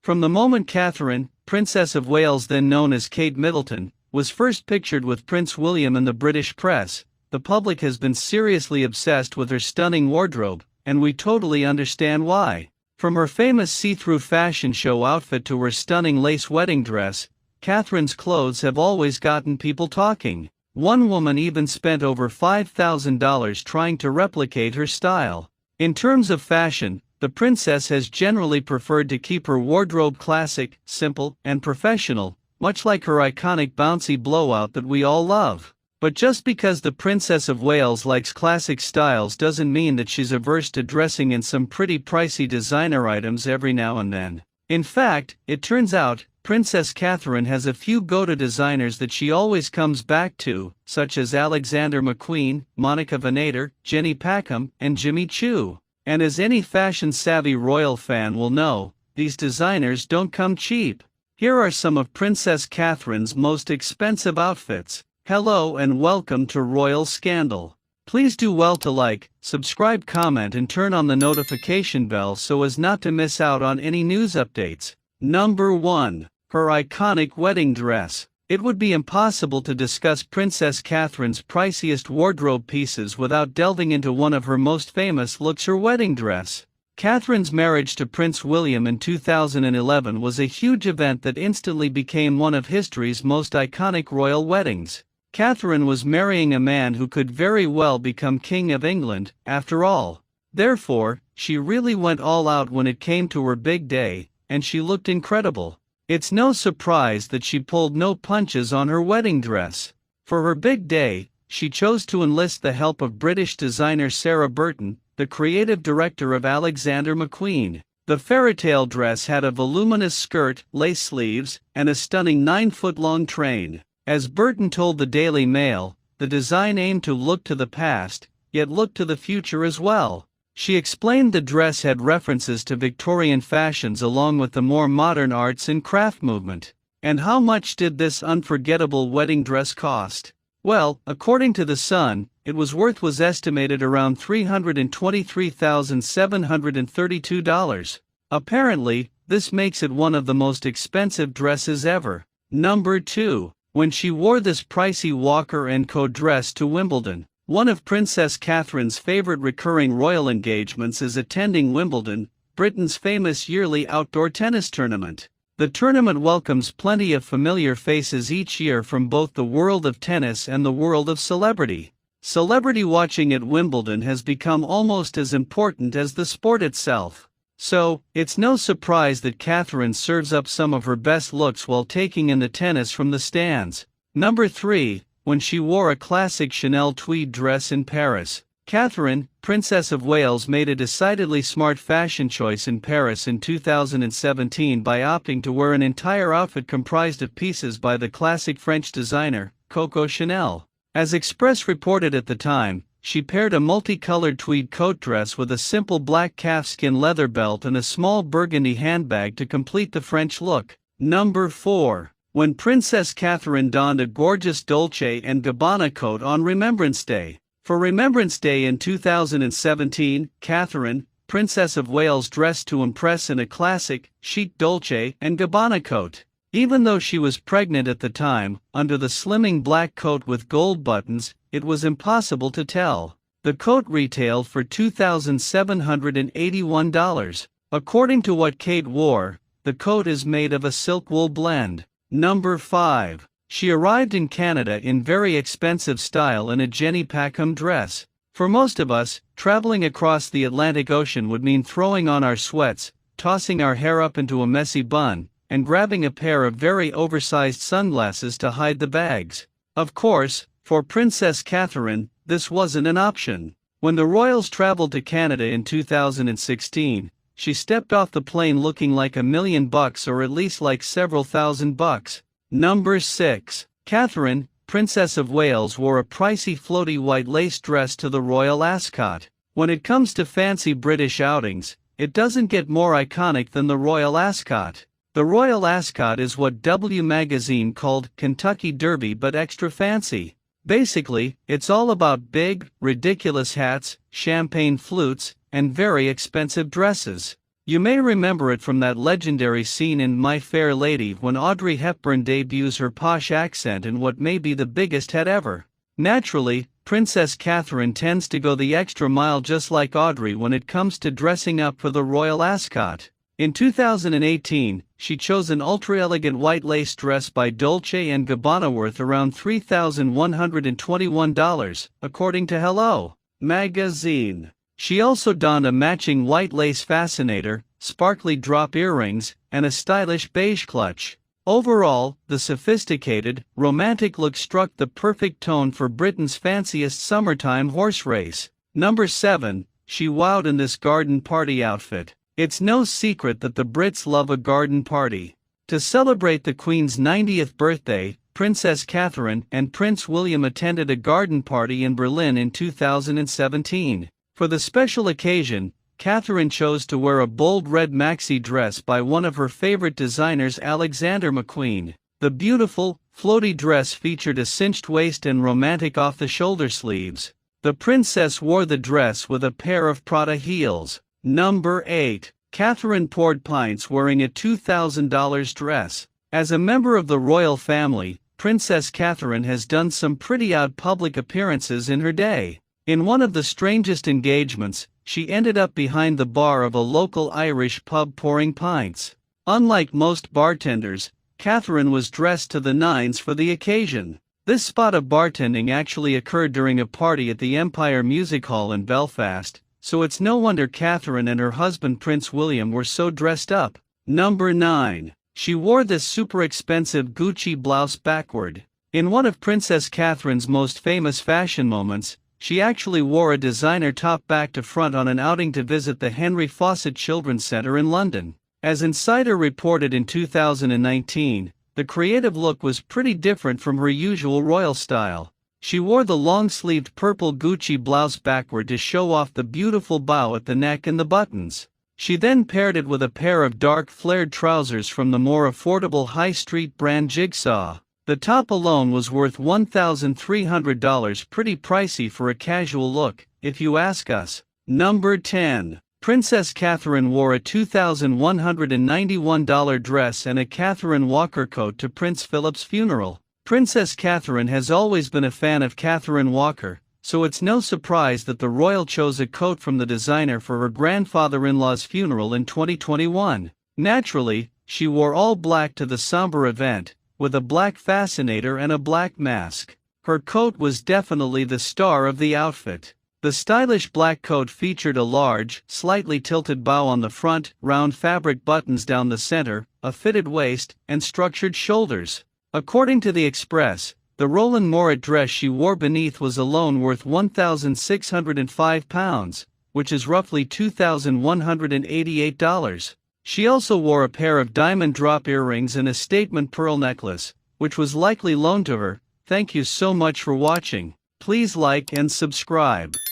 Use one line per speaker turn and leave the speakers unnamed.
From the moment Catherine, Princess of Wales, then known as Kate Middleton, was first pictured with Prince William in the British press, the public has been seriously obsessed with her stunning wardrobe, and we totally understand why. From her famous see-through fashion show outfit to her stunning lace wedding dress, Catherine's clothes have always gotten people talking. One woman even spent over $5,000 trying to replicate her style. In terms of fashion, the princess has generally preferred to keep her wardrobe classic, simple, and professional, much like her iconic bouncy blowout that we all love. But just because the Princess of Wales likes classic styles doesn't mean that she's averse to dressing in some pretty pricey designer items every now and then. In fact, it turns out, Princess Catherine has a few go-to designers that she always comes back to, such as Alexander McQueen, Monica Vinader, Jenny Packham, and Jimmy Choo. And as any fashion-savvy royal fan will know, these designers don't come cheap. Here are some of Princess Catherine's most expensive outfits. Hello and welcome to Royal Scandal. Please do well to like, subscribe, comment and turn on the notification bell so as not to miss out on any news updates. Number 1. Her iconic wedding dress. It would be impossible to discuss Princess Catherine's priciest wardrobe pieces without delving into one of her most famous looks, her wedding dress. Catherine's marriage to Prince William in 2011 was a huge event that instantly became one of history's most iconic royal weddings. Catherine was marrying a man who could very well become King of England, after all. Therefore, she really went all out when it came to her big day, and she looked incredible. It's no surprise that she pulled no punches on her wedding dress. For her big day, she chose to enlist the help of British designer Sarah Burton, the creative director of Alexander McQueen. The fairytale dress had a voluminous skirt, lace sleeves, and a stunning 9-foot-long train. As Burton told the Daily Mail, the design aimed to look to the past, yet look to the future as well. She explained the dress had references to Victorian fashions along with the more modern arts and craft movement. And how much did this unforgettable wedding dress cost? Well, according to The Sun, was estimated around $323,732. Apparently, this makes it one of the most expensive dresses ever. Number 2. When she wore this pricey Walker & Co. dress to Wimbledon. One of Princess Catherine's favorite recurring royal engagements is attending Wimbledon, Britain's famous yearly outdoor tennis tournament. The tournament welcomes plenty of familiar faces each year from both the world of tennis and the world of celebrity. Celebrity watching at Wimbledon has become almost as important as the sport itself. So, it's no surprise that Catherine serves up some of her best looks while taking in the tennis from the stands. Number 3. When she wore a classic Chanel tweed dress in Paris. Catherine, Princess of Wales, made a decidedly smart fashion choice in Paris in 2017 by opting to wear an entire outfit comprised of pieces by the classic French designer, Coco Chanel. As Express reported at the time, she paired a multicolored tweed coat dress with a simple black calfskin leather belt and a small burgundy handbag to complete the French look. Number 4. When Princess Catherine donned a gorgeous Dolce & Gabbana coat on Remembrance Day. For Remembrance Day in 2017, Catherine, Princess of Wales, dressed to impress in a classic, chic Dolce & Gabbana coat. Even though she was pregnant at the time, under the slimming black coat with gold buttons, it was impossible to tell. The coat retailed for $2,781. According to what Kate wore, the coat is made of a silk wool blend. Number 5. She arrived in Canada in very expensive style in a Jenny Packham dress. For most of us, traveling across the Atlantic Ocean would mean throwing on our sweats, tossing our hair up into a messy bun, and grabbing a pair of very oversized sunglasses to hide the bags. Of course, for Princess Catherine, this wasn't an option. When the royals traveled to Canada in 2016, she stepped off the plane looking like $1 million, or at least like several $1,000. Number 6. Catherine, Princess of Wales, wore a pricey floaty white lace dress to the Royal Ascot. When it comes to fancy British outings, it doesn't get more iconic than the Royal Ascot. The Royal Ascot is what W Magazine called Kentucky Derby but extra fancy. Basically, it's all about big, ridiculous hats, champagne flutes, and very expensive dresses. You may remember it from that legendary scene in My Fair Lady when Audrey Hepburn debuts her posh accent in what may be the biggest head ever. Naturally, Princess Catherine tends to go the extra mile just like Audrey when it comes to dressing up for the royal ascot. In 2018, she chose an ultra-elegant white lace dress by Dolce & Gabbana worth around $3,121, according to Hello Magazine. She also donned a matching white lace fascinator, sparkly drop earrings, and a stylish beige clutch. Overall, the sophisticated, romantic look struck the perfect tone for Britain's fanciest summertime horse race. Number 7. She wowed in this garden party outfit. It's no secret that the Brits love a garden party. To celebrate the Queen's 90th birthday, Princess Catherine and Prince William attended a garden party in Berlin in 2017. For the special occasion, Catherine chose to wear a bold red maxi dress by one of her favorite designers, Alexander McQueen. The beautiful, floaty dress featured a cinched waist and romantic off-the-shoulder sleeves. The princess wore the dress with a pair of Prada heels. Number 8. Catherine poured pints wearing a $2,000 dress. As a member of the royal family, Princess Catherine has done some pretty odd public appearances in her day. In one of the strangest engagements, she ended up behind the bar of a local Irish pub pouring pints. Unlike most bartenders, Catherine was dressed to the nines for the occasion. This spot of bartending actually occurred during a party at the Empire Music Hall in Belfast, so it's no wonder Catherine and her husband Prince William were so dressed up. Number 9. She wore this super expensive Gucci blouse backward. In one of Princess Catherine's most famous fashion moments, she actually wore a designer top back to front on an outing to visit the Henry Fawcett Children's Centre in London. As Insider reported in 2019, the creative look was pretty different from her usual royal style. She wore the long-sleeved purple Gucci blouse backward to show off the beautiful bow at the neck and the buttons. She then paired it with a pair of dark flared trousers from the more affordable high street brand Jigsaw. The top alone was worth $1,300, pretty pricey for a casual look, if you ask us. Number 10. Princess Catherine wore a $2,191 dress and a Catherine Walker coat to Prince Philip's funeral. Princess Catherine has always been a fan of Catherine Walker, so it's no surprise that the royal chose a coat from the designer for her grandfather-in-law's funeral in 2021. Naturally, she wore all black to the somber event, with a black fascinator and a black mask. Her coat was definitely the star of the outfit. The stylish black coat featured a large, slightly tilted bow on the front, round fabric buttons down the center, a fitted waist, and structured shoulders. According to The Express, the Roland Morat dress she wore beneath was alone worth £1,605, which is roughly $2,188. She also wore a pair of diamond drop earrings and a statement pearl necklace, which was likely loaned to her. Thank you so much for watching. Please like and subscribe.